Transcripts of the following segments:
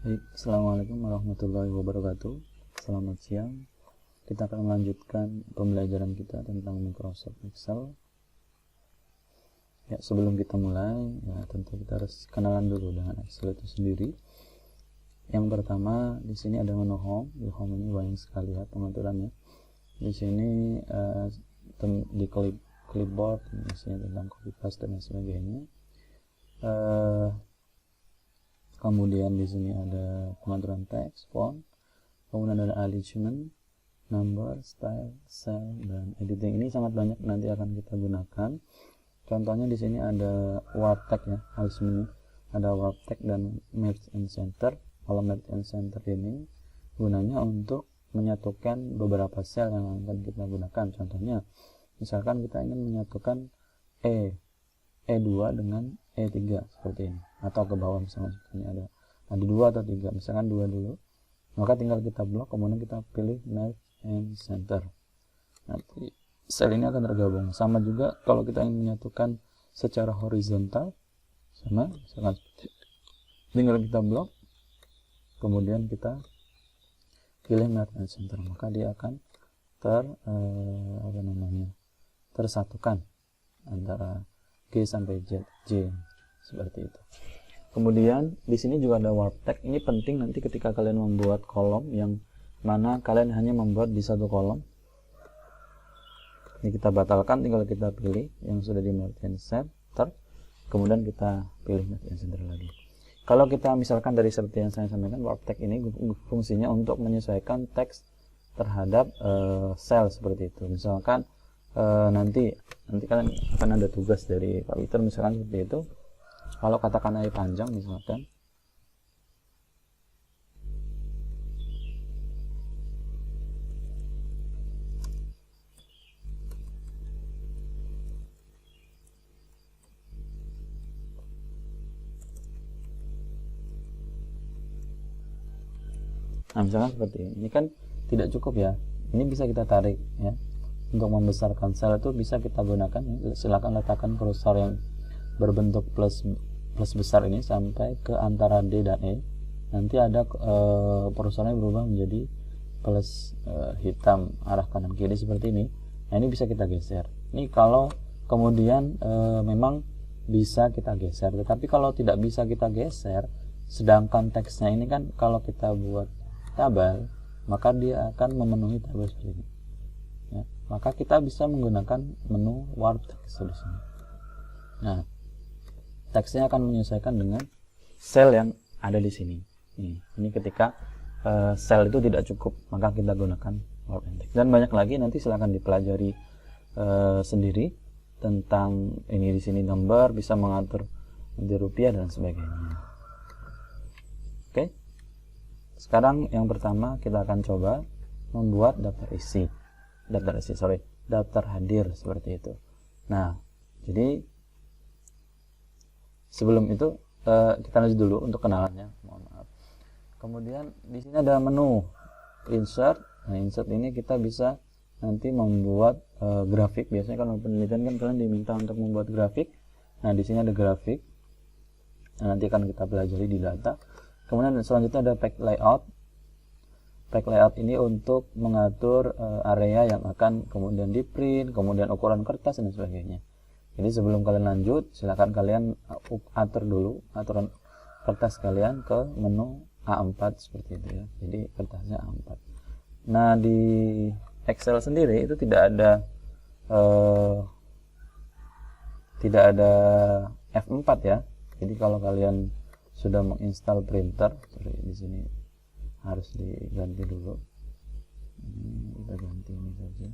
Baik, Assalamualaikum warahmatullahi wabarakatuh. Selamat siang. Kita akan melanjutkan pembelajaran kita tentang Microsoft Excel. Ya, sebelum kita mulai, ya tentu kita harus kenalan dulu dengan Excel itu sendiri. Yang pertama, di sini ada menu Home. Di Home ini banyak sekali ya pengaturannya. Di sini di clipboard, misalnya tentang copy paste dan sebagainya. Kemudian di sini ada pengaturan teks, font, kemudian ada alignment, number, style, cell, dan editing. Ini sangat banyak nanti akan kita gunakan. Contohnya di sini ada warp tag ya, alignment, ada warp tag dan merge and center. Kalau merge and center ini gunanya untuk menyatukan beberapa sel yang akan kita gunakan. Contohnya, misalkan kita ingin menyatukan E2 dengan E3 seperti ini, atau ke bawah misalnya ini ada 2 atau 3, misalkan 2 dulu, maka tinggal kita blok, kemudian kita pilih merge and center. Nanti sel ini akan tergabung. Sama juga kalau kita ingin menyatukan secara horizontal, sama misalkan tinggal kita blok, kemudian kita pilih merge and center, maka dia akan tersatukan antara G sampai J seperti itu. Kemudian di sini juga ada warp tag. Ini penting nanti ketika kalian membuat kolom yang mana kalian hanya membuat di satu kolom. Ini kita batalkan, tinggal kita pilih yang sudah di merge and center, kemudian kita pilih merge and center lagi. Kalau kita misalkan dari seperti yang saya sampaikan, warp tag ini fungsinya untuk menyesuaikan teks terhadap sel seperti itu. Misalkan nanti kalian akan ada tugas dari Pak Peter misalkan seperti itu. Kalau katakan AI panjang misalkan, nah misalkan seperti ini kan tidak cukup ya, ini bisa kita tarik ya. Untuk membesarkan sel itu bisa kita gunakan ya. Silakan letakkan kursor yang berbentuk plus besar ini sampai ke antara D dan E. Nanti ada kursornya berubah menjadi plus hitam arah kanan kiri seperti ini. Nah, ini bisa kita geser. Ini kalau kemudian memang bisa kita geser. Tetapi kalau tidak bisa kita geser, sedangkan teksnya ini kan kalau kita buat tabel, maka dia akan memenuhi tabel seperti ini. Ya, maka kita bisa menggunakan menu warp text di sini. Nah, teksnya akan menyesuaikan dengan sel yang ada di sini. Ini ketika sel itu tidak cukup, maka kita gunakan warp text. Dan banyak lagi, nanti silahkan dipelajari sendiri tentang ini. Di sini number, bisa mengatur nanti rupiah dan sebagainya. Oke. Sekarang yang pertama kita akan coba membuat daftar hadir seperti itu. Nah, jadi sebelum itu kita lanjut dulu untuk kenalannya. Mohon maaf. Kemudian di sini ada menu insert. Nah, insert ini kita bisa nanti membuat grafik. Biasanya kalau penelitian kan kalian diminta untuk membuat grafik. Nah, di sini ada grafik. Nah, nanti akan kita pelajari di data. Kemudian selanjutnya ada pack layout. Pack layout ini untuk mengatur area yang akan kemudian di print, kemudian ukuran kertas dan sebagainya. Jadi sebelum kalian lanjut, silakan kalian atur dulu aturan kertas kalian ke menu A4 seperti itu ya. Jadi kertasnya A4. Nah, di Excel sendiri itu tidak ada F4 ya. Jadi kalau kalian sudah menginstal printer, di sini harus diganti dulu. Kita ganti ini saja.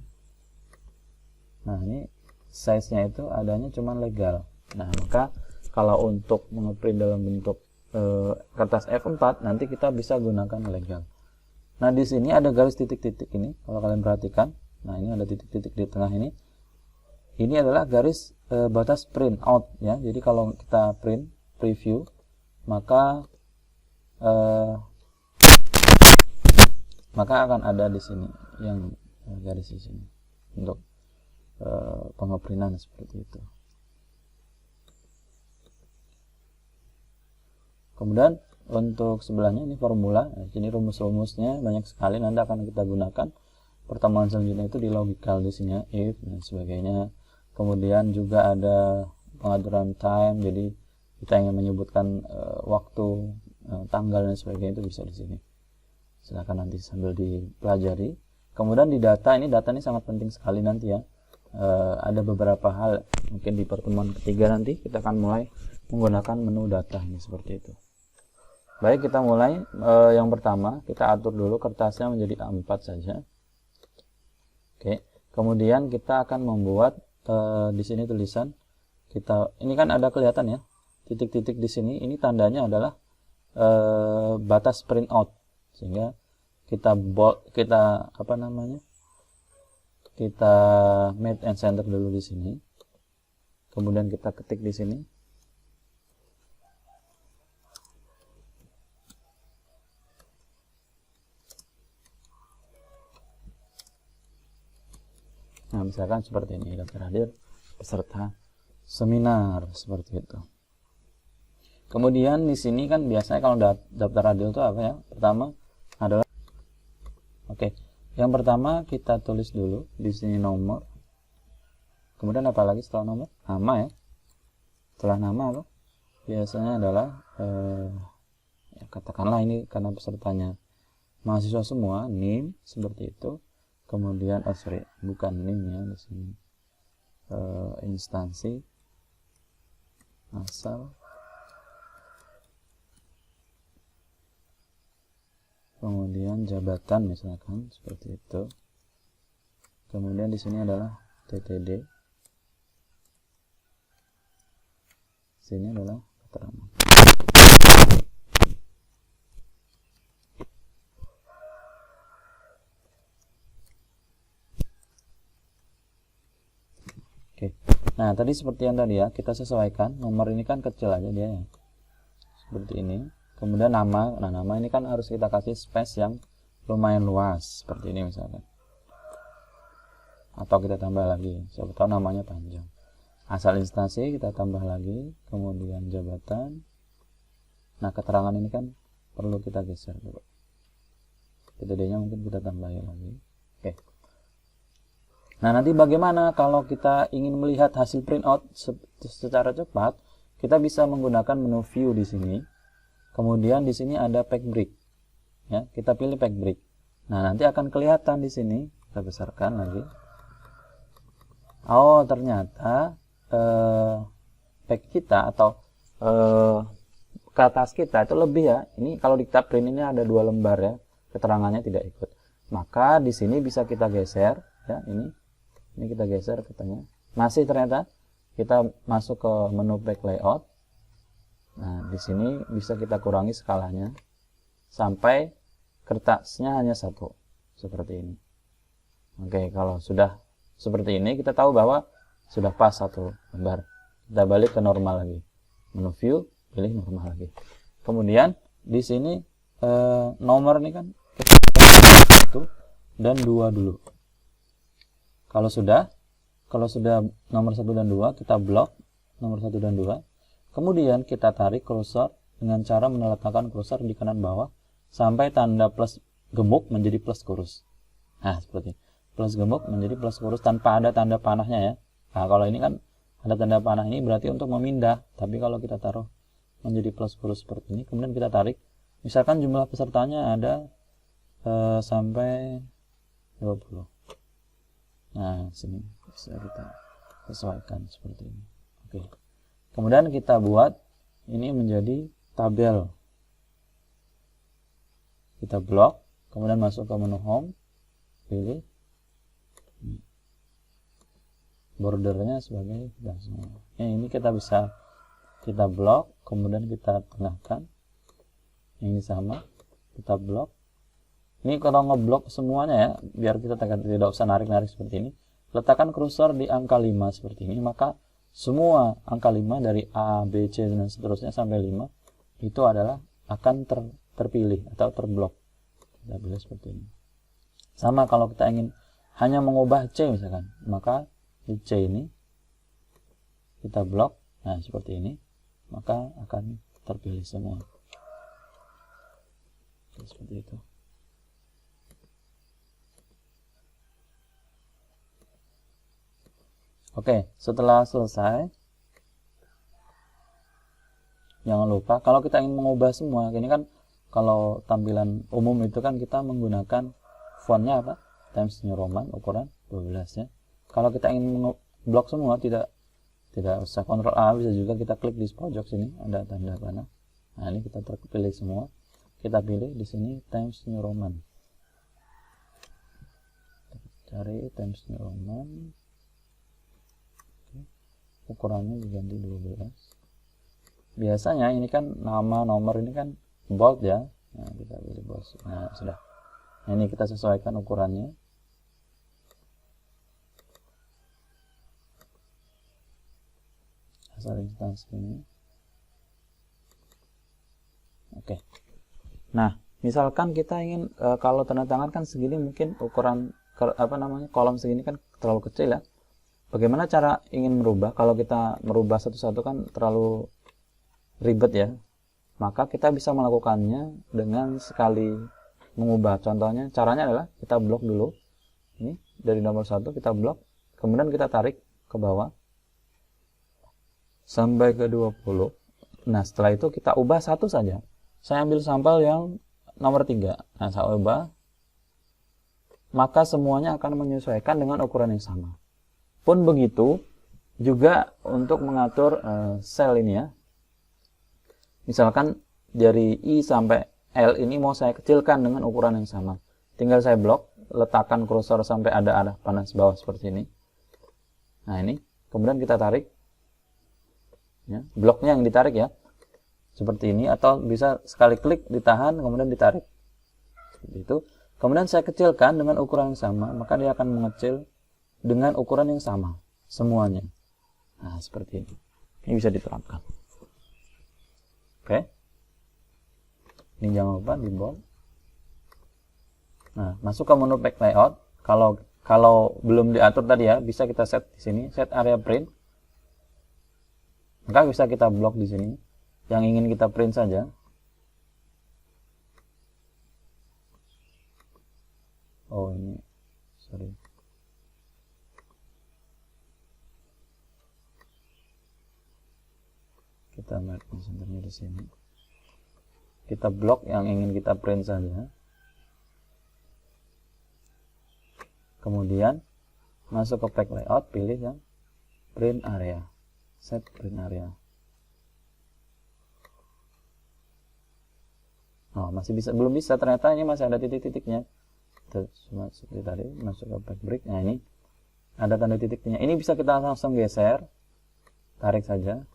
Nah, ini size-nya itu adanya cuma legal. Nah, maka kalau untuk ngeprint dalam bentuk kertas F4, nanti kita bisa gunakan legal. Nah, di sini ada garis titik-titik ini, kalau kalian perhatikan. Nah, ini ada titik-titik di tengah ini. Ini adalah garis batas print out ya. Jadi kalau kita print preview, maka akan ada di sini yang garis di sini untuk pengeprintan seperti itu. Kemudian untuk sebelahnya ini formula. Nah, ini rumus-rumusnya banyak sekali, nanti akan kita gunakan pertemuan selanjutnya itu di logical, di sini if dan sebagainya. Kemudian juga ada pengaturan time, jadi kita ingin menyebutkan waktu, tanggal dan sebagainya, itu bisa di sini. Silahkan nanti sambil dipelajari. Kemudian di data ini sangat penting sekali nanti ya. Ada beberapa hal, mungkin di pertemuan ketiga nanti kita akan mulai menggunakan menu data ini seperti itu. Baik, kita mulai. Yang pertama kita atur dulu kertasnya menjadi A4 saja. Oke, kemudian kita akan membuat di sini tulisan kita. Ini kan ada kelihatan ya, titik-titik di sini. Ini tandanya adalah batas printout, sehingga kita kita made and center dulu di sini. Kemudian kita ketik di sini. Nah, misalkan seperti ini, daftar hadir peserta seminar, seperti itu. Kemudian di sini kan biasanya kalau daftar hadir itu apa ya? Pertama adalah yang pertama kita tulis dulu di sini nomor. Kemudian apa lagi setelah nomor? Nama ya. Setelah nama apa? Biasanya adalah ya katakanlah ini karena pesertanya mahasiswa semua, NIM seperti itu. Kemudian bukan NIM ya di sini. Instansi asal, kemudian jabatan misalkan seperti itu. Kemudian di sini adalah TTD, sini adalah keterangan. Oke. Nah, tadi seperti yang tadi ya, kita sesuaikan. Nomor ini kan kecil aja dia ya. Seperti ini. Kemudian nama. Nah, nama ini kan harus kita kasih space yang lumayan luas, seperti ini misalkan. Atau kita tambah lagi, siapa tahu namanya panjang. Asal instansi kita tambah lagi, kemudian jabatan. Nah, keterangan ini kan perlu kita geser dulu. TTD-nya mungkin kita tambahin lagi. Oke. Nah, nanti bagaimana kalau kita ingin melihat hasil printout secara cepat? Kita bisa menggunakan menu view di sini. Kemudian di sini ada pack break. Ya, kita pilih pack break. Nah, nanti akan kelihatan di sini. Kita besarkan lagi. Oh, ternyata pack kita atau kertas kita itu lebih ya. Ini kalau di tab print ini ada 2 lembar ya. Keterangannya tidak ikut. Maka di sini bisa kita geser ya, ini kita geser katanya. Masih ternyata kita masuk ke menu pack layout. Nah, di sini bisa kita kurangi skalanya sampai kertasnya hanya 1 seperti ini. Oke, kalau sudah seperti ini kita tahu bahwa sudah pas 1 lembar. Kita balik ke normal lagi. Menu view, pilih normal lagi. Kemudian di sini nomor ini kan kita 1 dan 2 dulu. Kalau sudah nomor 1 dan 2 kita blok nomor 1 dan 2. Kemudian kita tarik kursor dengan cara meletakkan kursor di kanan bawah sampai tanda plus gemuk menjadi plus kurus. Nah, seperti ini. Plus gemuk menjadi plus kurus tanpa ada tanda panahnya ya. Nah, kalau ini kan ada tanda panah, ini berarti untuk memindah. Tapi kalau kita taruh menjadi plus kurus seperti ini, kemudian kita tarik. Misalkan jumlah pesertanya ada sampai 20. Nah, sini bisa kita sesuaikan seperti ini. Oke. Kemudian kita buat ini menjadi tabel. Kita blok, kemudian masuk ke menu home, pilih bordernya sebagai langsung. Ini kita bisa kita blok, kemudian kita tengahkan. Ini sama, kita blok. Ini kalau ngeblok semuanya ya, biar kita tidak usah narik-narik seperti ini. Letakkan kursor di angka 5 seperti ini, maka semua angka 5 dari A, B, C dan seterusnya sampai 5 itu adalah akan terpilih atau terblok. Kita pilih seperti ini. Sama kalau kita ingin hanya mengubah C misalkan, maka di C ini kita blok. Nah, seperti ini, maka akan terpilih semua. seperti itu. Oke, setelah selesai, jangan lupa kalau kita ingin mengubah semua, ini kan kalau tampilan umum itu kan kita menggunakan fontnya apa? Times New Roman ukuran 12 ya. Kalau kita ingin blok semua, tidak usah Ctrl A, bisa juga kita klik di pojok sini ada tanda panah. Nah, ini kita terpilih semua. Kita pilih di sini Times New Roman. Cari Times New Roman. Ukurannya diganti 12. Biasanya ini kan nama nomor ini kan bold ya. Nah, kita pilih bold. Nah, sudah. Nah, ini kita sesuaikan ukurannya. Asal instansi ini. Oke. Nah, misalkan kita ingin kalau tanda tangan kan segini, mungkin ukuran kolom segini kan terlalu kecil ya. Bagaimana cara ingin merubah? Kalau kita merubah satu-satu kan terlalu ribet ya. Maka kita bisa melakukannya dengan sekali mengubah. Contohnya, caranya adalah kita blok dulu. Ini dari nomor 1 kita blok, kemudian kita tarik ke bawah sampai ke 20. Nah, setelah itu kita ubah satu saja. Saya ambil sampel yang nomor 3. Nah, saya ubah. Maka semuanya akan menyesuaikan dengan ukuran yang sama. Pun begitu juga untuk mengatur sel ini ya. Misalkan dari I sampai L ini mau saya kecilkan dengan ukuran yang sama. Tinggal saya blok, letakkan kursor sampai ada arah panas bawah seperti ini. Nah, ini. Kemudian kita tarik. Ya, bloknya yang ditarik ya. Seperti ini. Atau bisa sekali klik, ditahan, kemudian ditarik. Seperti itu. Kemudian saya kecilkan dengan ukuran yang sama. Maka dia akan mengecil dengan ukuran yang sama semuanya. Nah, seperti ini. Ini bisa diterapkan. Oke. Ini jangan lupa di bold. Nah, masuk ke menu pack layout. Kalau belum diatur tadi ya, bisa kita set di sini, set area print. Maka bisa kita blok di sini yang ingin kita print saja. Oh, ini sorry. Kita marking centernya di sini. Kita blok yang ingin kita print saja. Kemudian masuk ke pack layout, pilih yang print area. Set print area. Oh, masih bisa, belum bisa, ternyata ini masih ada titik-titiknya. Seperti tadi, masuk ke pack brick. Nah, ini ada tanda titiknya. Ini bisa kita langsung geser. Tarik saja.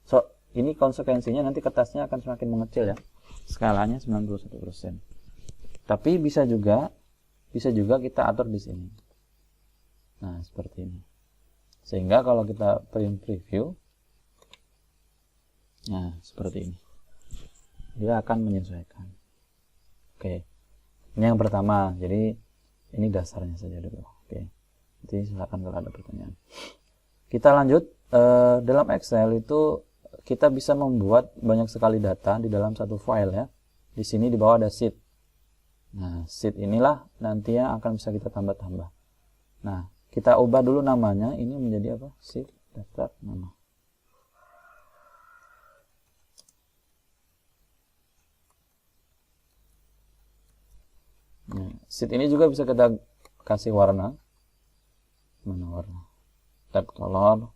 So, ini konsekuensinya nanti kertasnya akan semakin mengecil ya. Skalanya 91%. Tapi bisa juga kita atur di sini. Nah, seperti ini. Sehingga kalau kita print preview, nah, seperti ini. Dia akan menyesuaikan. Oke. Ini yang pertama. Jadi, ini dasarnya saja dulu. Oke. Nanti silakan kalau ada pertanyaan. Kita lanjut. Dalam Excel itu kita bisa membuat banyak sekali data di dalam satu file ya. Di sini di bawah ada sheet. Nah, sheet inilah nanti yang akan bisa kita tambah-tambah. Nah, kita ubah dulu namanya. Ini menjadi apa? Sheet daftar nama. Nah, sheet ini juga bisa kita kasih warna. Mana warna? Tab color.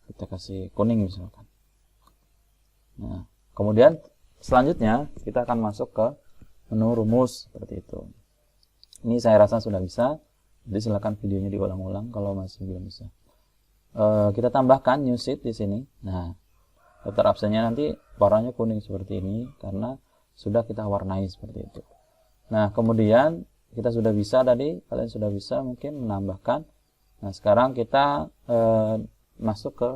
Kita kasih kuning misalkan. Nah, kemudian selanjutnya kita akan masuk ke menu rumus seperti itu. Ini saya rasa sudah bisa. Jadi silakan videonya diulang-ulang kalau masih belum bisa. Kita tambahkan new sheet di sini. Nah, daftar absennya nanti warnanya kuning seperti ini karena sudah kita warnai seperti itu. Nah, kemudian kita sudah bisa tadi, kalian sudah bisa mungkin menambahkan. Nah, sekarang kita masuk ke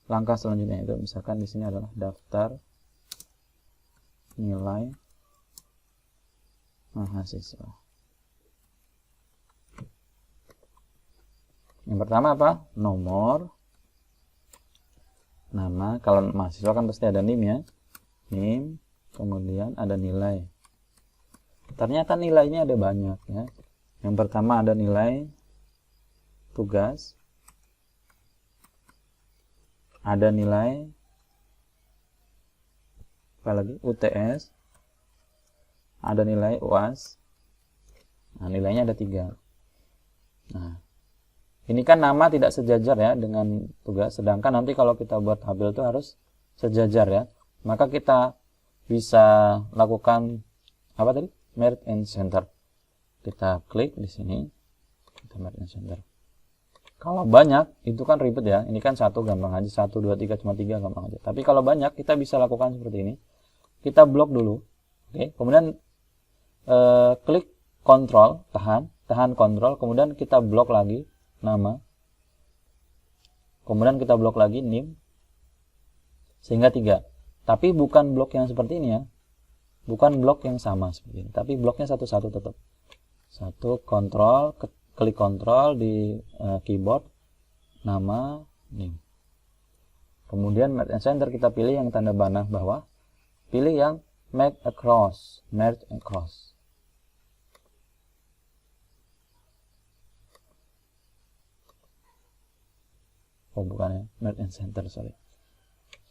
langkah selanjutnya, itu misalkan di sini adalah daftar nilai mahasiswa. Yang pertama apa? Nomor, nama. Kalau mahasiswa kan pasti ada NIM ya. NIM, kemudian ada nilai. Ternyata nilainya ada banyak ya. Yang pertama ada nilai tugas, ada nilai apa lagi, UTS, ada nilai UAS. Nah, nilainya ada 3. Nah, ini kan nama tidak sejajar ya dengan tugas, sedangkan nanti kalau kita buat tabel itu harus sejajar ya. Maka kita bisa lakukan apa tadi? Merge and center. Kita klik di sini, kita merge and center. Kalau banyak itu kan ribet ya. Ini kan satu gampang aja, 1 2 3 cuma 3 gampang aja. Tapi kalau banyak kita bisa lakukan seperti ini. Kita blok dulu. Oke, kemudian klik kontrol, tahan kontrol, kemudian kita blok lagi nama. Kemudian kita blok lagi name sehingga 3. Tapi bukan blok yang seperti ini ya. Bukan blok yang sama seperti ini, tapi bloknya satu-satu tetap. Satu kontrol, klik kontrol di keyboard, nama, name. Kemudian merge and center, kita pilih yang tanda panah bawah, pilih yang merge across. Oh bukan ya, merge and center, sorry.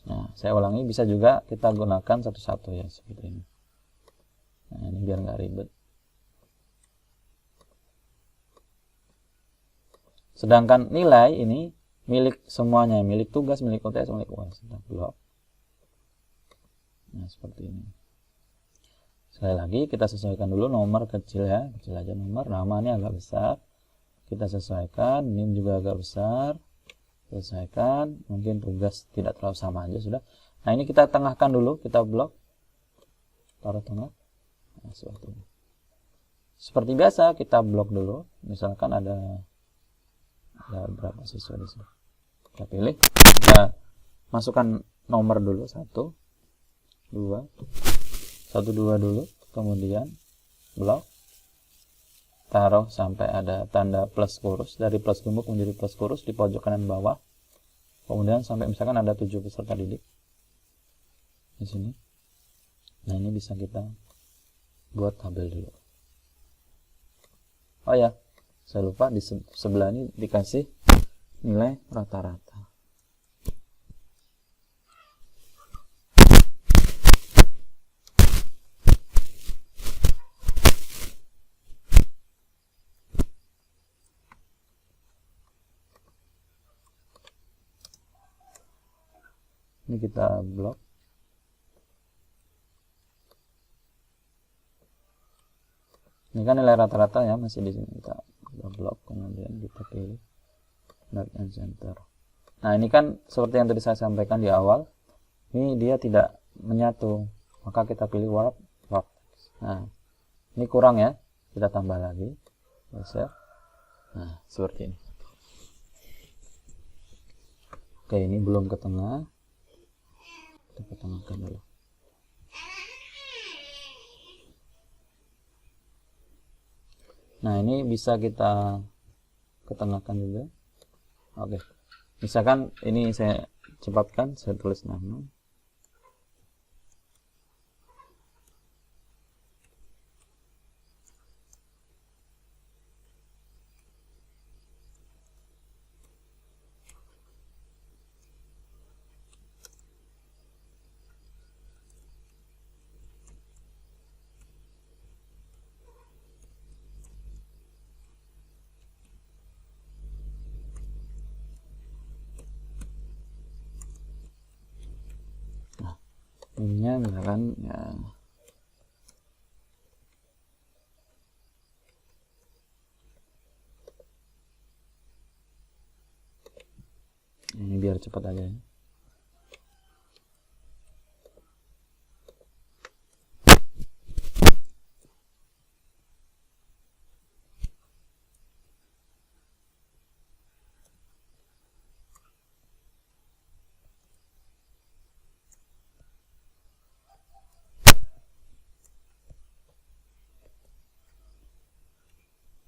Nah, saya ulangi, bisa juga kita gunakan satu-satu ya seperti ini. Nah, ini biar nggak ribet. Sedangkan nilai ini milik semuanya, milik tugas, milik UTS, milik UAS. Kita blok. Nah, seperti ini. Sekali lagi kita sesuaikan dulu nomor kecil ya, kecil aja nomor. Namanya agak besar. Kita sesuaikan, NIM juga agak besar. Sesuaikan, mungkin tugas tidak terlalu sama aja sudah. Nah, ini kita tengahkan dulu, kita blok. Taruh tengah. Nah, seperti ini. Seperti biasa kita blok dulu. Misalkan ada berapa siswa di sini. Kita pilih, kita masukkan nomor dulu 1 2 dulu, kemudian blok, taruh sampai ada tanda plus kurus, dari plus gemuk menjadi plus kurus di pojok kanan bawah, kemudian sampai misalkan ada 7 peserta didik di sini. Nah, ini bisa kita buat tabel dulu. Oh ya, saya lupa di sebelah ini dikasih nilai rata-rata. Ini kita blok. Ini kan nilai rata-rata ya, masih di sini. Kita blok, kemudian kita pilih merge and center. Nah, ini kan seperti yang tadi saya sampaikan di awal, ini dia tidak menyatu, maka kita pilih warp. Nah, ini kurang ya, kita tambah lagi, geser. Nah, seperti ini. Oke, ini belum ke tengah, kita ketengahkan dulu. Nah, ini bisa kita ketengahkan juga. Oke. Misalkan ini saya cepatkan, saya tulis nama. Ininya misalkan ya, ini biar cepat aja ya.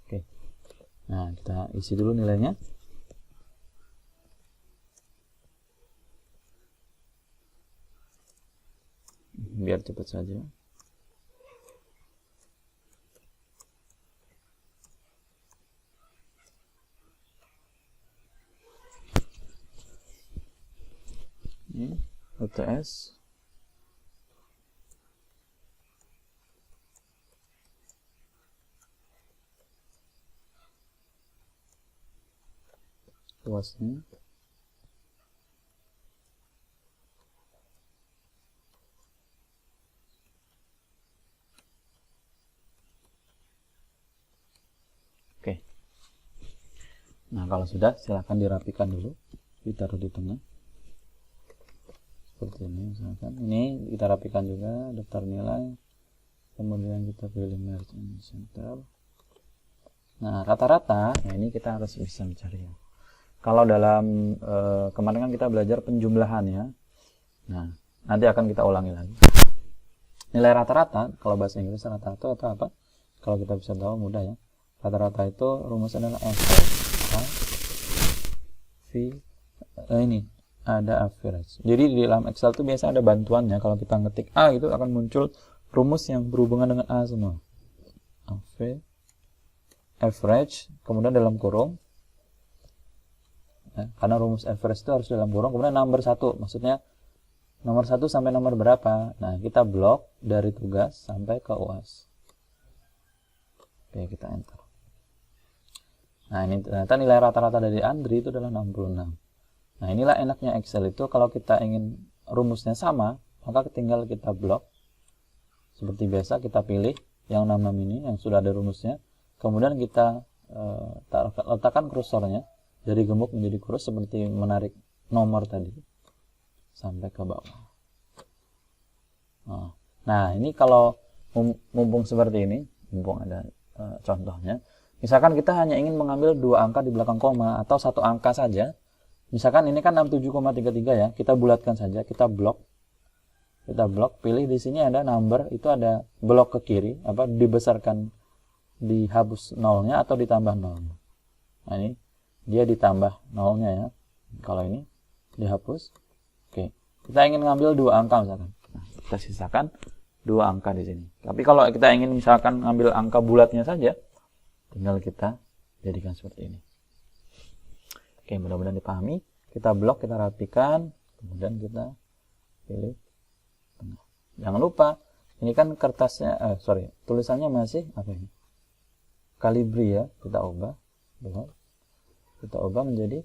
Oke. Nah, kita isi dulu nilainya. Biar cepat saja. Ini UTS luasnya oke. Nah, kalau sudah silahkan dirapikan dulu, ditaruh di tengah seperti ini. Misalkan ini kita rapikan juga daftar nilai, kemudian kita pilih merge and center. Nah, rata-rata, nah ini kita harus bisa mencari ya. Kalau dalam kemarin kan kita belajar penjumlahan ya. Nah, nanti akan kita ulangi lagi. Nilai rata-rata, kalau bahasa Inggris rata-rata atau apa? Kalau kita bisa tahu mudah ya. Rata-rata itu rumusnya adalah ini ada average. Jadi di dalam Excel itu biasa ada bantuannya. Kalau kita ngetik A itu akan muncul rumus yang berhubungan dengan A semua. Average, kemudian dalam kurung. Ya, karena rumus average itu harus dalam kurung, kemudian nomor 1, maksudnya nomor 1 sampai nomor berapa. Nah, kita blok dari tugas sampai ke UAS. Oke, kita enter. Nah, ini ternyata nilai rata-rata dari Andri itu adalah 66. Nah, inilah enaknya Excel itu, kalau kita ingin rumusnya sama, maka tinggal kita blok. Seperti biasa, kita pilih yang 66 ini, yang sudah ada rumusnya. Kemudian kita letakkan kursornya dari gemuk menjadi kurus, seperti menarik nomor tadi sampai ke bawah. Nah, ini kalau mumpung seperti ini, mumpung ada contohnya, misalkan kita hanya ingin mengambil 2 angka di belakang koma atau 1 angka saja. Misalkan ini kan 67,33 ya, kita bulatkan saja, kita blok, pilih di sini ada number, itu ada blok ke kiri, dibesarkan, dihapus nolnya atau ditambah nolnya. Nah, ini dia ditambah nolnya ya. Kalau ini dihapus. Oke. Kita ingin ngambil 2 angka misalkan. Nah, kita sisakan 2 angka di sini. Tapi kalau kita ingin misalkan ngambil angka bulatnya saja, tinggal kita jadikan seperti ini. Oke, mudah-mudahan dipahami. Kita blok, kita rapikan, kemudian kita pilih tengah. Jangan lupa, ini kan kertasnya, tulisannya masih apa ini? Calibri ya, kita ubah. Kita ubah menjadi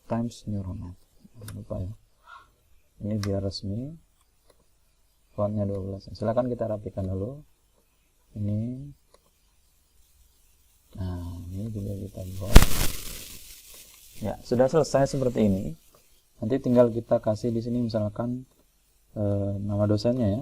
Times New Roman. Jangan lupa ya. Ini biar resmi. Fontnya 12. Silakan kita rapikan dulu. Ini. Nah, ini juga kita buat. Ya, sudah selesai seperti ini. Nanti tinggal kita kasih di sini misalkan nama dosennya ya.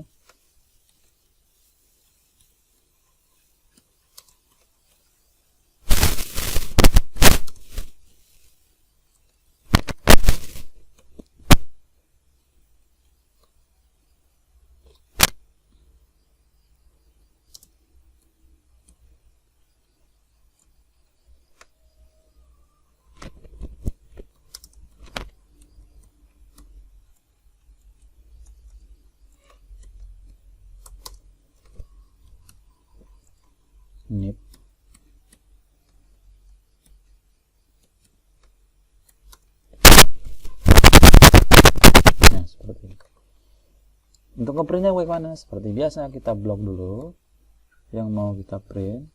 NIP. Nah, seperti ini. Untuk ngeprintnya bagaimana? Seperti biasa, kita blok dulu yang mau kita print.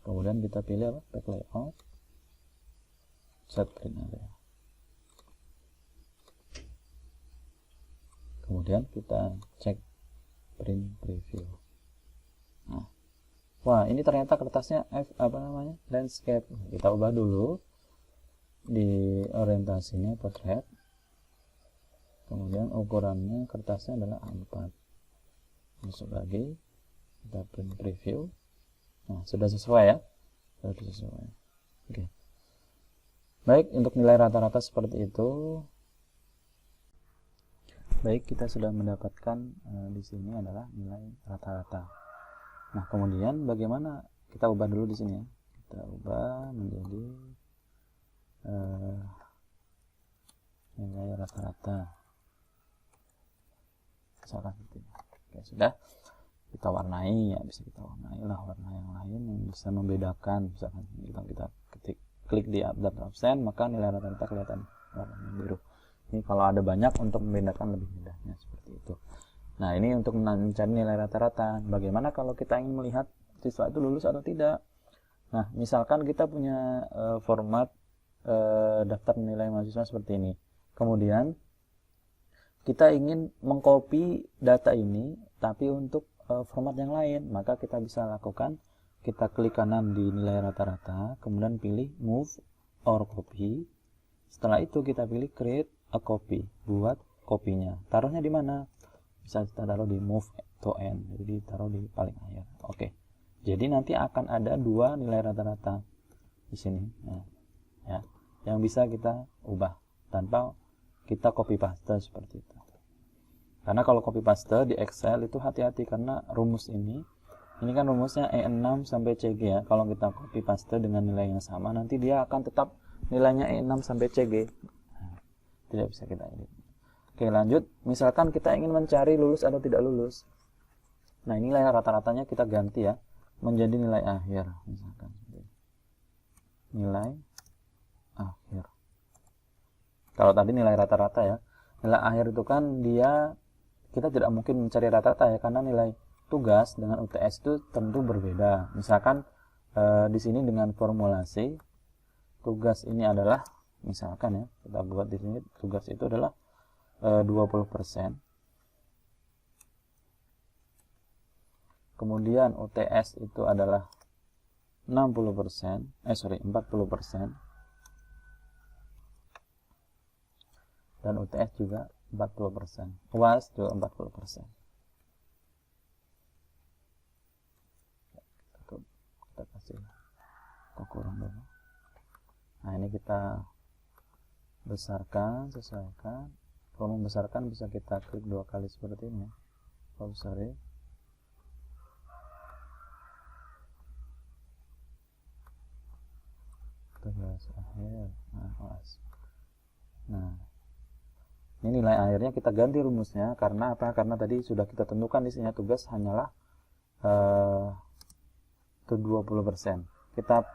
Kemudian kita pilih apa? Back layout. Set print area. Kemudian kita cek print preview. Nah, wah, ini ternyata kertasnya landscape. Kita ubah dulu di orientasinya portrait. Kemudian ukurannya kertasnya adalah A4. Masuk lagi, kita print preview. Nah, sudah sesuai ya. Sudah sesuai. Oke. Baik, untuk nilai rata-rata seperti itu. Baik, kita sudah mendapatkan di sini adalah nilai rata-rata. Nah, kemudian bagaimana, kita ubah dulu di sini ya. Kita ubah menjadi nilai rata-rata. misalkan seperti ini. Oke, sudah kita warnai ya, bisa kita warnai lah warna yang lain yang bisa membedakan. Misalkan kita klik di daftar absen, maka nilai rata-rata kelihatan warna biru. Ini kalau ada banyak untuk membedakan lebih mudahnya seperti itu. Nah, ini untuk mencari nilai rata-rata. Bagaimana kalau kita ingin melihat siswa itu lulus atau tidak? Nah, misalkan kita punya format daftar nilai mahasiswa seperti ini. Kemudian kita ingin mengcopy data ini tapi untuk format yang lain, maka kita bisa lakukan, kita klik kanan di nilai rata-rata, kemudian pilih move or copy. Setelah itu kita pilih create a copy, buat kopinya. Taruhnya di mana? Bisa kita taruh di move to end, jadi taruh di paling akhir. Oke. Jadi nanti akan ada dua nilai rata-rata di sini, ya, yang bisa kita ubah tanpa kita copy paste seperti itu. Karena kalau copy paste di Excel itu hati-hati, karena rumus ini kan rumusnya E6 sampai CG ya. Kalau kita copy paste dengan nilai yang sama, nanti dia akan tetap nilainya E6 sampai CG. Nah, tidak bisa kita edit. Oke, lanjut. Misalkan kita ingin mencari lulus atau tidak lulus. Nah, ini nilai rata-ratanya kita ganti ya menjadi nilai akhir, misalkan nilai akhir. Kalau tadi nilai rata-rata ya, nilai akhir itu kan kita tidak mungkin mencari rata-rata ya, karena nilai tugas dengan UTS itu tentu berbeda. Misalkan di sini dengan formulasi tugas ini adalah, misalkan ya, kita buat di sini tugas itu adalah 20%. Kemudian UTS itu adalah 40%. Dan UTS juga 40%. UAS juga 40%. Kita kasih kurang dulu. Nah, ini kita besarkan, sesuaikan. Kalau membesarkan bisa kita klik 2 kali seperti ini. Kalau besar ya. Tugas akhir. Nah, ini nilai akhirnya kita ganti rumusnya. Karena apa? Karena tadi sudah kita tentukan di sini tugas hanyalah 20%. Kita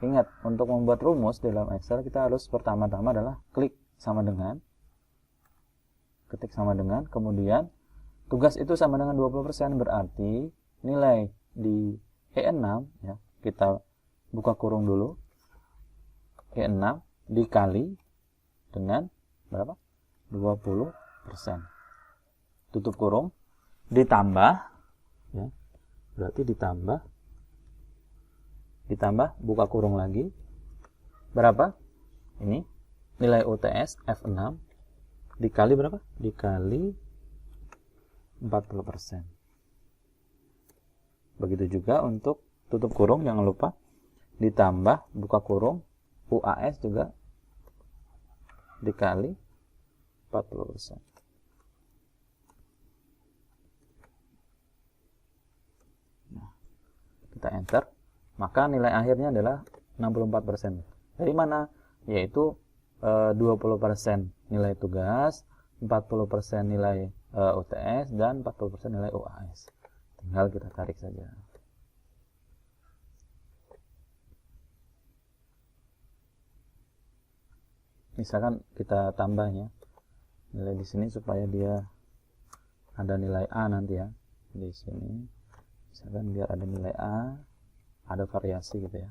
ingat, untuk membuat rumus dalam Excel kita harus pertama-tama adalah klik sama dengan, ketik sama dengan, kemudian tugas itu sama dengan 20%, berarti nilai di E6 ya, kita buka kurung dulu, E6 dikali dengan berapa? 20%. Tutup kurung, ditambah ya, berarti ditambah buka kurung lagi, berapa? Ini nilai UTS F6 dikali berapa? Dikali 40%. Begitu juga untuk tutup kurung, jangan lupa ditambah buka kurung UAS juga dikali 40%. Nah, kita enter, maka nilai akhirnya adalah 64%. Dari mana? Yaitu 20% nilai tugas, 40% nilai UTS, dan 40% nilai UAS. Tinggal kita tarik saja. Misalkan kita tambahnya nilai di sini supaya dia ada nilai A nanti ya. Di sini misalkan biar ada nilai A, ada variasi gitu ya.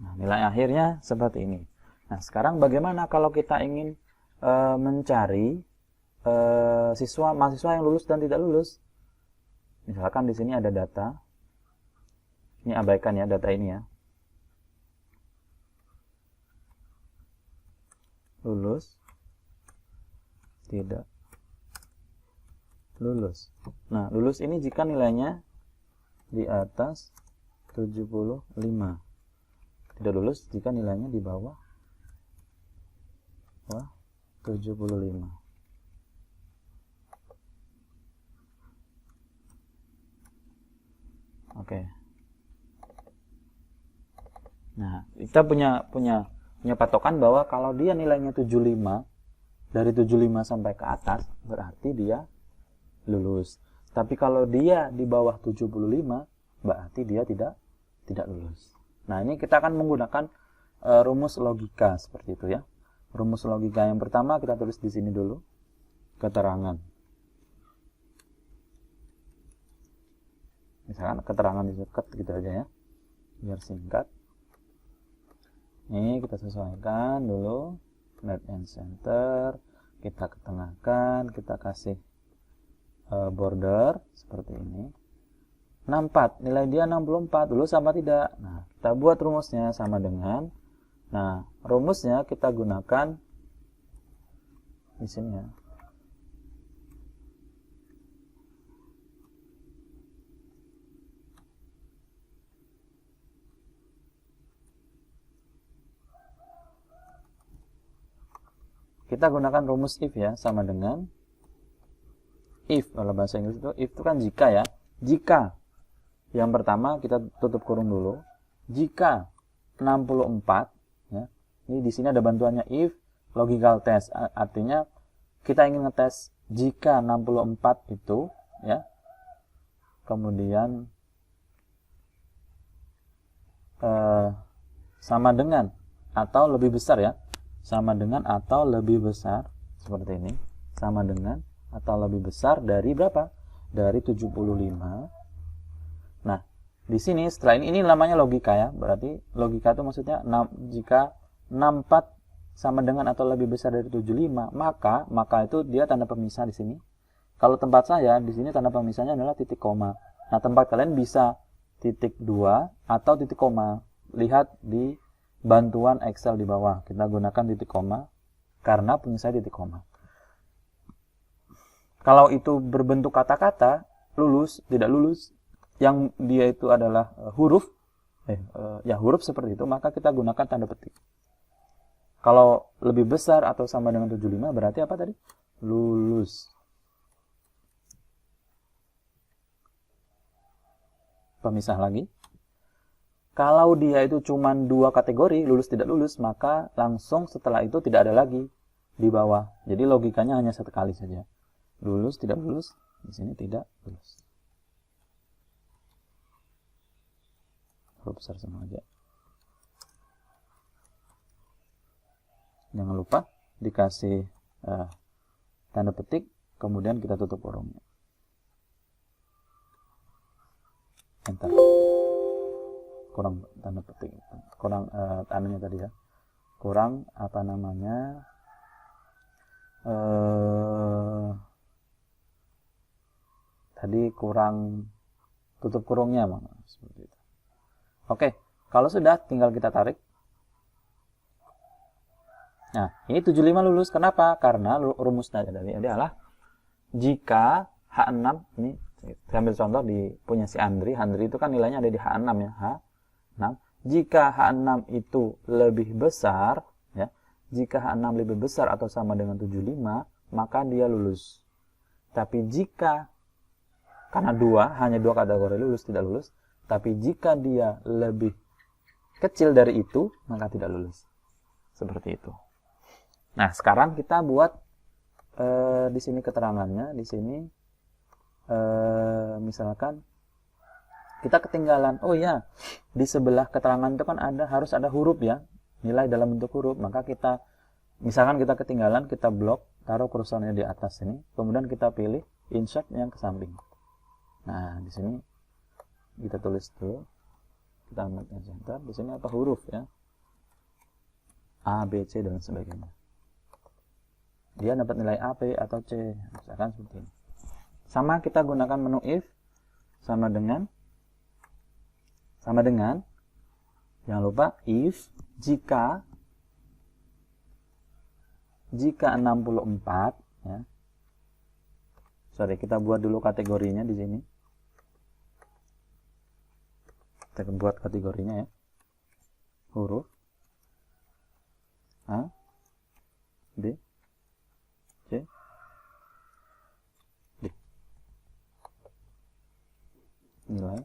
Nah, nilai akhirnya seperti ini. Nah, sekarang bagaimana kalau kita ingin mencari mahasiswa yang lulus dan tidak lulus? Misalkan di sini ada data. Ini abaikan ya data ini ya. Lulus, tidak lulus. Nah, lulus ini jika nilainya di atas 75. Tidak lulus jika nilainya di bawah 75. Oke. Nah, kita punya patokan bahwa kalau dia nilainya 75, dari 75 sampai ke atas, berarti dia lulus. Tapi kalau dia di bawah 75, berarti dia tidak lulus. Nah, ini kita akan menggunakan rumus logika seperti itu ya. Rumus logika yang pertama kita tulis di sini dulu. Keterangan. Misalkan keterangan disingkat gitu aja ya. Biar singkat. Ini kita sesuaikan dulu. Left and center, kita ketengahkan, kita kasih border seperti ini. 64, nilai dia 64, lulus sama tidak? Nah, kita buat rumusnya sama dengan, nah, rumusnya kita gunakan di sini ya. Kita gunakan rumus if ya, sama dengan if. Kalau bahasa Inggris itu if itu kan jika ya. Jika yang pertama kita tutup kurung dulu. Jika 64 ya. Ini di sini ada bantuannya if logical test. Artinya kita ingin ngetes jika 64 itu ya. Kemudian sama dengan atau lebih besar ya. Sama dengan atau lebih besar seperti ini, sama dengan atau lebih besar dari berapa? Dari 75. Nah, di sini setelah ini namanya logika ya. Berarti logika itu maksudnya jika 64 sama dengan atau lebih besar dari 75, maka itu dia tanda pemisah di sini. Kalau tempat saya di sini tanda pemisahnya adalah titik koma. Nah, tempat kalian bisa titik 2 atau titik koma. Lihat di bantuan Excel di bawah, kita gunakan titik koma karena punya saya titik koma. Kalau itu berbentuk kata-kata, lulus, tidak lulus, yang dia itu adalah huruf, huruf seperti itu, maka kita gunakan tanda petik. Kalau lebih besar atau sama dengan 75, berarti apa tadi? Lulus. Pemisah lagi. Kalau dia itu cuma 2 kategori, lulus tidak lulus, maka langsung setelah itu tidak ada lagi di bawah. Jadi logikanya hanya satu kali saja. Lulus, tidak lulus, di sini tidak lulus. Huruf besar semua aja. Jangan lupa dikasih tanda petik, kemudian kita tutup kurungnya. Enter. Kurang tanda petik, kurang tandanya tadi ya, kurang apa namanya tadi kurang tutup kurungnya seperti itu. Oke, kalau sudah tinggal kita tarik. Nah, ini 75 lulus. Kenapa? Karena rumusnya tadi adalah jika H6 ini saya ambil contoh di punya si Andri. Andri itu kan nilainya ada di H6 ya, H6. Jika H6 itu lebih besar ya, jika H6 lebih besar atau sama dengan 75, maka dia lulus. Tapi jika karena hanya dua kategori lulus tidak lulus, tapi jika dia lebih kecil dari itu, maka tidak lulus. Seperti itu. Nah, sekarang kita buat di sini keterangannya, di sini misalkan kita ketinggalan, oh ya, di sebelah keterangan itu kan harus ada huruf ya, nilai dalam bentuk huruf. Maka kita, misalkan kita ketinggalan, kita blok, taruh kursornya di atas ini, kemudian kita pilih insert yang ke samping. Nah, di sini kita tulis dulu, kita ambil center, di sini apa huruf ya, A, B, C dan sebagainya. Dia dapat nilai A, B atau C, misalkan seperti ini. Sama kita gunakan menu if, sama dengan jangan lupa if jika 64 ya. Sorry, kita buat dulu kategorinya di sini. Kita buat kategorinya ya. Huruf A, B, C, D. Nilai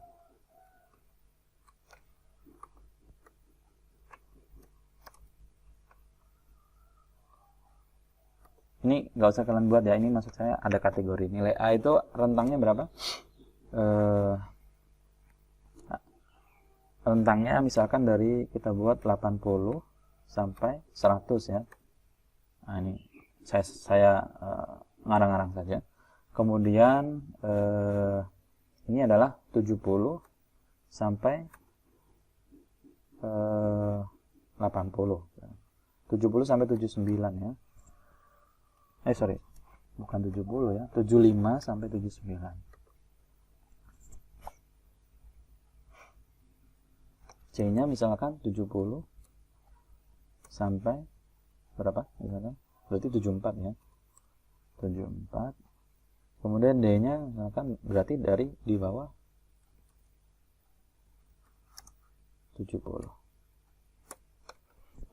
Ini nggak usah kalian buat ya, ini maksud saya ada kategori. Nilai A itu rentangnya berapa? Rentangnya misalkan dari kita buat 80 sampai 100 ya. Nah, ini saya ngarang-ngarang saja. Kemudian ini adalah 70 sampai 80. 70 sampai 79 ya. Sorry. Bukan 70 ya. 75 sampai 79. C-nya misalkan 70 sampai berapa? Misalkan berarti 74 ya. 74. Kemudian D-nya misalkan berarti dari di bawah 70.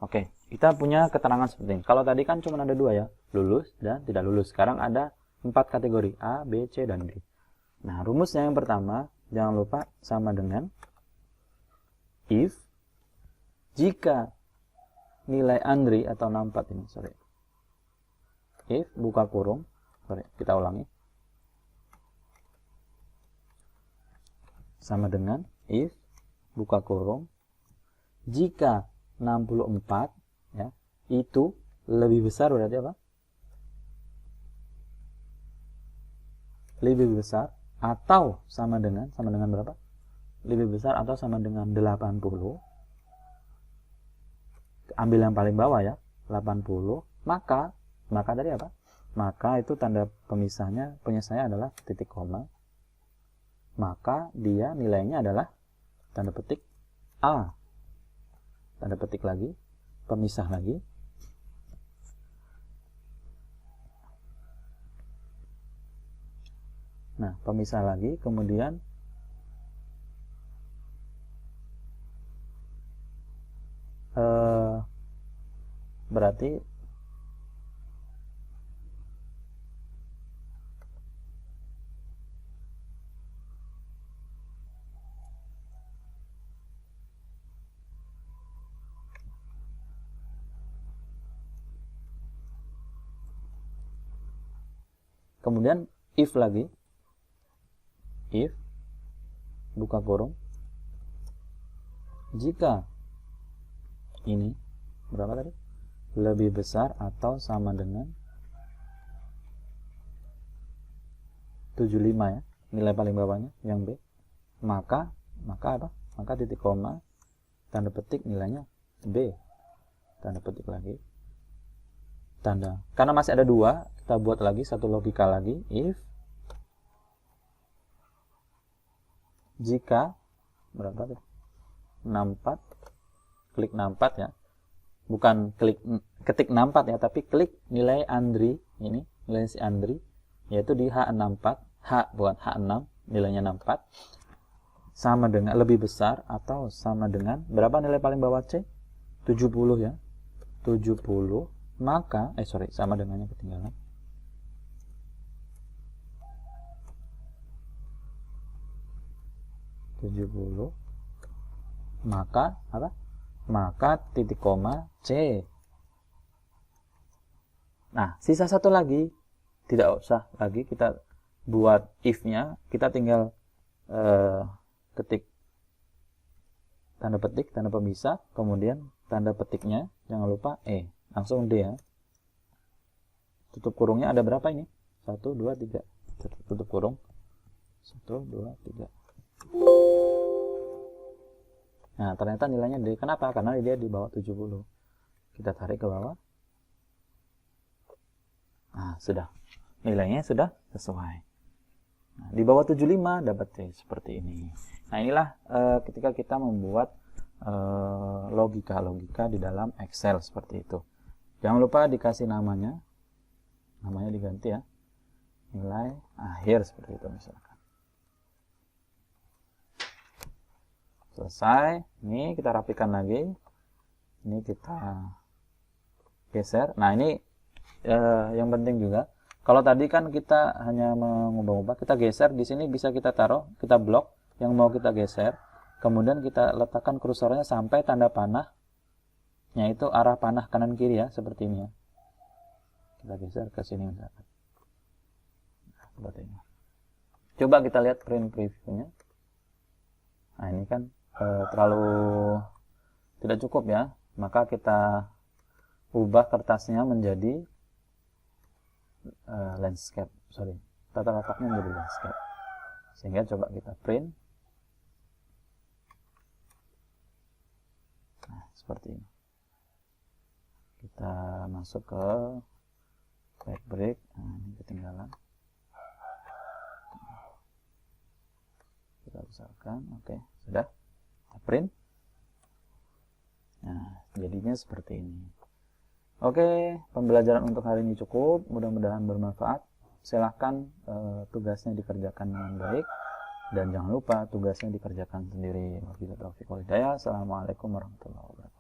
Oke, kita punya keterangan seperti ini. Kalau tadi kan cuma ada 2 ya, lulus dan tidak lulus. Sekarang ada 4 kategori, A, B, C, dan D. Nah, rumusnya yang pertama, jangan lupa sama dengan if jika nilai Andri atau 64 ini, if buka kurung, kita ulangi, sama dengan if buka kurung jika 64 ya itu lebih besar, berarti apa? Lebih besar atau sama dengan berapa? Lebih besar atau sama dengan 80. Ambil yang paling bawah ya, 80. Maka tadi apa? Maka itu tanda pemisahnya adalah titik koma. Maka dia nilainya adalah tanda petik A. Tanda petik lagi, pemisah lagi. Nah, pemisah lagi, kemudian berarti kemudian if lagi, if buka kurung jika ini berapa tadi? Lebih besar atau sama dengan 75 ya, nilai paling bawahnya yang B. Maka apa? Maka titik koma, tanda petik nilainya B. Tanda petik lagi. Tanda. Karena masih ada 2, kita buat lagi satu logika lagi, if jika berapa tadi? 64, klik 64 ya. Bukan ketik 64 ya, tapi klik nilai Andri, ini nilai si Andri, yaitu di H64, bukan H6, nilainya 64, sama dengan lebih besar atau sama dengan berapa nilai paling bawah C? 70 ya. 70, maka sama dengannya ketinggalan. Maka apa? Maka titik koma C. Nah, sisa satu lagi, tidak usah lagi kita buat if-nya, kita tinggal ketik tanda petik, tanda pemisah, kemudian tanda petiknya jangan lupa langsung D ya. Tutup kurungnya ada berapa ini? 1, 2, 3. Tutup kurung 1, 2, 3. Nah, ternyata nilainya D. Kenapa? Karena dia di bawah 70. Kita tarik ke bawah. Nah, sudah. Nilainya sudah sesuai. Nah, di bawah 75 dapat C seperti ini. Nah, inilah ketika kita membuat logika-logika di dalam Excel seperti itu. Jangan lupa dikasih namanya. Namanya diganti ya. Nilai akhir seperti itu misalkan. Selesai. Ini kita rapikan lagi. Ini kita geser. Nah, ini yang penting juga. Kalau tadi kan kita hanya mengubah-ubah, kita geser. Di sini bisa kita taruh, kita blok yang mau kita geser. Kemudian kita letakkan kursornya sampai tanda panah, yaitu arah panah kanan kiri ya, seperti ini ya. kita geser ke sini misalkan. Nah, seperti ini. Coba kita lihat print previewnya. Nah, ini kan terlalu tidak cukup ya, maka kita ubah kertasnya menjadi landscape, tata letaknya menjadi landscape, sehingga coba kita print. Nah, seperti ini. Kita masuk ke backbreak. Nah, ini ketinggalan, kita besarkan. Oke, sudah, kita print. Nah, jadinya seperti ini. Oke, pembelajaran untuk hari ini cukup, mudah-mudahan bermanfaat. Silahkan tugasnya dikerjakan dengan baik, dan jangan lupa tugasnya dikerjakan sendiri. Wabillahi taufiq wal hidayah. Assalamualaikum warahmatullahi wabarakatuh.